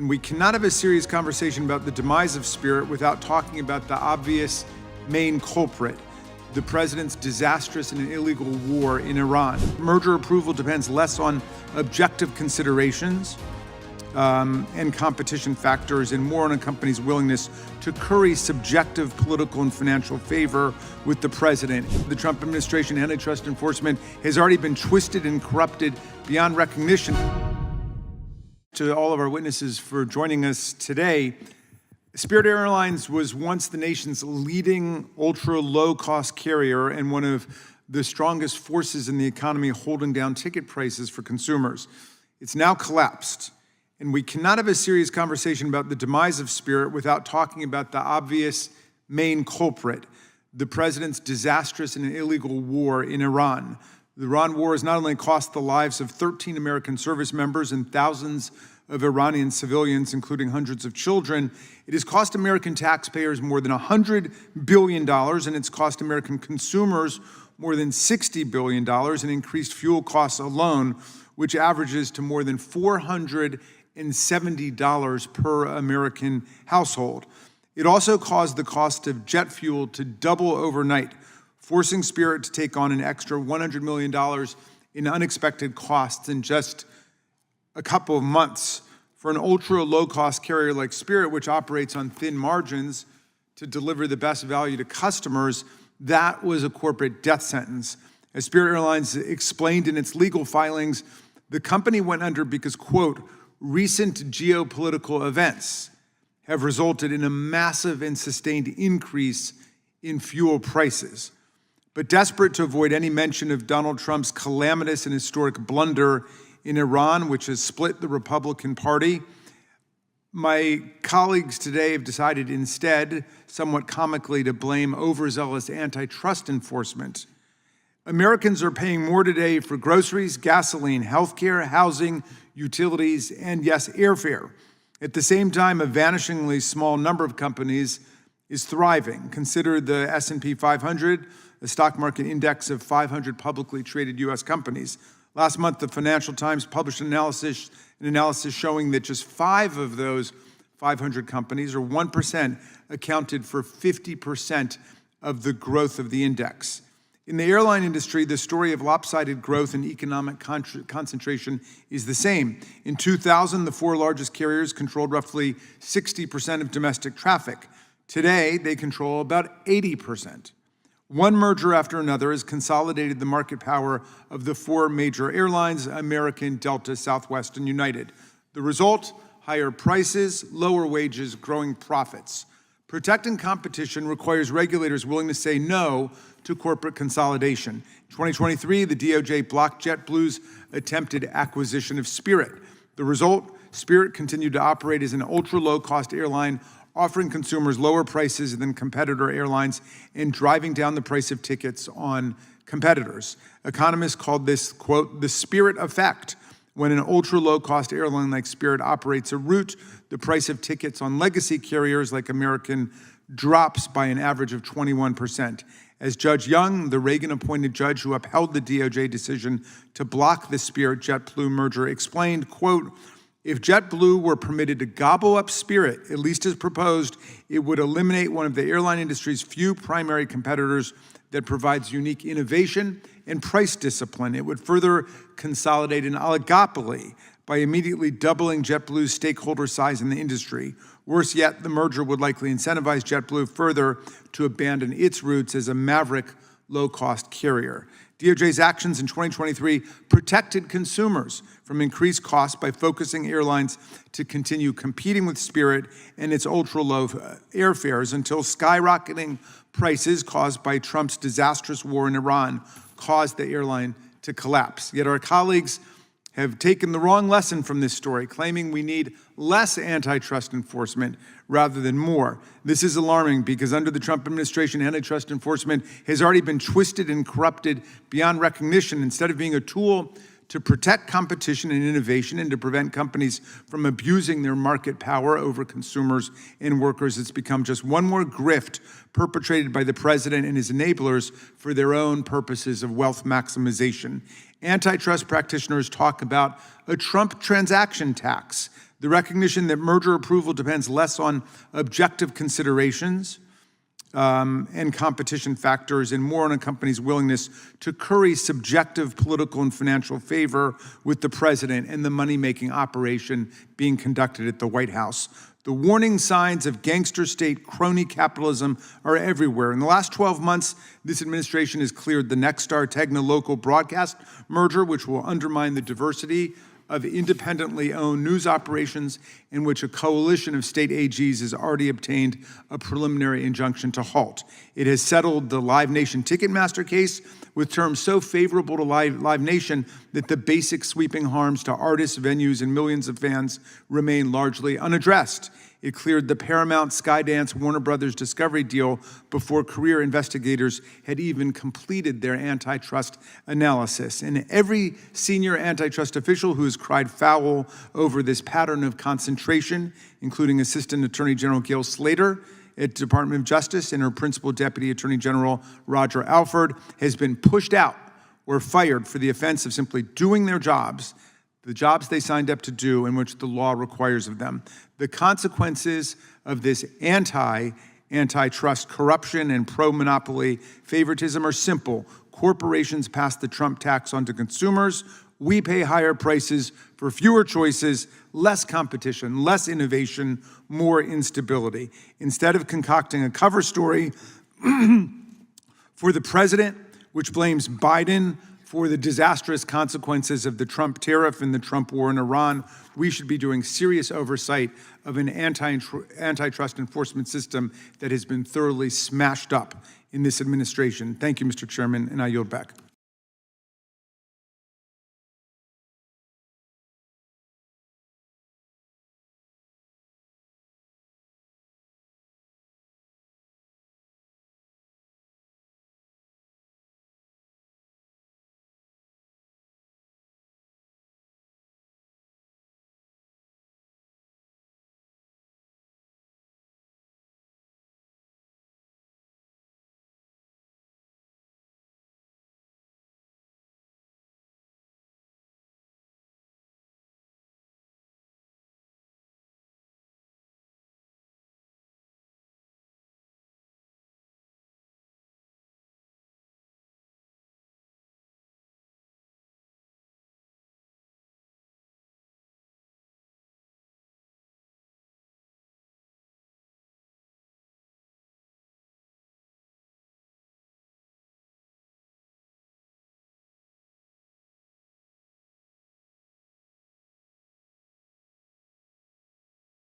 And we cannot have a serious conversation about the demise of Spirit without talking about the obvious main culprit, the president's disastrous and illegal war in Iran. Merger approval depends less on objective considerations and competition factors and more on a company's willingness to curry subjective political and financial favor with the president. The Trump administration antitrust enforcement has already been twisted and corrupted beyond recognition. To all of our witnesses for joining us today, Spirit Airlines was once the nation's leading ultra-low-cost carrier and one of the strongest forces in the economy holding down ticket prices for consumers. It's now collapsed, and we cannot have a serious conversation about the demise of Spirit without talking about the obvious main culprit, the president's disastrous and illegal war in Iran. The Iran war has not only cost the lives of 13 American service members and thousands of Iranian civilians, including hundreds of children, it has cost American taxpayers more than $100 billion, and it's cost American consumers more than $60 billion in increased fuel costs alone, which averages to more than $470 per American household. It also caused the cost of jet fuel to double overnight, forcing Spirit to take on an extra $100 million in unexpected costs in just a couple of months. For an ultra-low-cost carrier like Spirit, which operates on thin margins to deliver the best value to customers, that was a corporate death sentence. As Spirit Airlines explained in its legal filings, the company went under because, quote, recent geopolitical events have resulted in a massive and sustained increase in fuel prices. But desperate to avoid any mention of Donald Trump's calamitous and historic blunder in Iran, which has split the Republican Party, my colleagues today have decided instead, somewhat comically, to blame overzealous antitrust enforcement. Americans are paying more today for groceries, gasoline, healthcare, housing, utilities, and yes, airfare. At the same time, a vanishingly small number of companies is thriving. Consider the S&P 500, a stock market index of 500 publicly traded U.S. companies. Last month, the Financial Times published an analysis showing that just 5 of those 500 companies, or 1%, accounted for 50% of the growth of the index. In the airline industry, the story of lopsided growth and economic concentration is the same. In 2000, the 4 largest carriers controlled roughly 60% of domestic traffic. Today, they control about 80%. One merger after another has consolidated the market power of the 4 major airlines: American, Delta, Southwest, and United. The result? Higher prices, lower wages, growing profits. Protecting competition requires regulators willing to say no to corporate consolidation. In 2023, the DOJ blocked JetBlue's attempted acquisition of Spirit. The result? Spirit continued to operate as an ultra-low-cost airline, offering consumers lower prices than competitor airlines and driving down the price of tickets on competitors. Economists called this, quote, the Spirit effect. When an ultra-low-cost airline like Spirit operates a route, the price of tickets on legacy carriers like American drops by an average of 21%. As Judge Young, the Reagan-appointed judge who upheld the DOJ decision to block the Spirit-JetBlue merger, explained, quote, if JetBlue were permitted to gobble up Spirit, at least as proposed, it would eliminate one of the airline industry's few primary competitors that provides unique innovation and price discipline. It would further consolidate an oligopoly by immediately doubling JetBlue's stakeholder size in the industry. Worse yet, the merger would likely incentivize JetBlue further to abandon its roots as a maverick low-cost carrier. DOJ's actions in 2023 protected consumers from increased costs by focusing airlines to continue competing with Spirit and its ultra-low airfares until skyrocketing prices caused by Trump's disastrous war in Iran caused the airline to collapse. Yet our colleagues have taken the wrong lesson from this story, claiming we need less antitrust enforcement rather than more. This is alarming because under the Trump administration, antitrust enforcement has already been twisted and corrupted beyond recognition. Instead of being a tool to protect competition and innovation and to prevent companies from abusing their market power over consumers and workers, it's become just one more grift perpetrated by the president and his enablers for their own purposes of wealth maximization. Antitrust practitioners talk about a Trump transaction tax. the recognition that merger approval depends less on objective considerations and competition factors and more on a company's willingness to curry subjective political and financial favor with the president and the money-making operation being conducted at the White House. The warning signs of gangster state crony capitalism are everywhere. In the last 12 months, this administration has cleared the Nexstar Tegna local broadcast merger, which will undermine the diversity of independently owned news operations, in which a coalition of state AGs has already obtained a preliminary injunction to halt. It has settled the Live Nation Ticketmaster case with terms so favorable to Live Nation that the basic sweeping harms to artists, venues, and millions of fans remain largely unaddressed. It cleared the Paramount, Skydance, Warner Brothers Discovery deal before career investigators had even completed their antitrust analysis. And every senior antitrust official who has cried foul over this pattern of concentration, including Assistant Attorney General Gail Slater at Department of Justice and her Principal Deputy Attorney General Roger Alford, has been pushed out or fired for the offense of simply doing their jobs, the jobs they signed up to do and which the law requires of them. The consequences of this antitrust corruption and pro-monopoly favoritism are simple. Corporations pass the Trump tax on to consumers. We pay higher prices for fewer choices, less competition, less innovation, more instability. Instead of concocting a cover story for the president, which blames Biden for the disastrous consequences of the Trump tariff and the Trump war in Iran, we should be doing serious oversight of an antitrust enforcement system that has been thoroughly smashed up in this administration. Thank you, Mr. Chairman, and I yield back.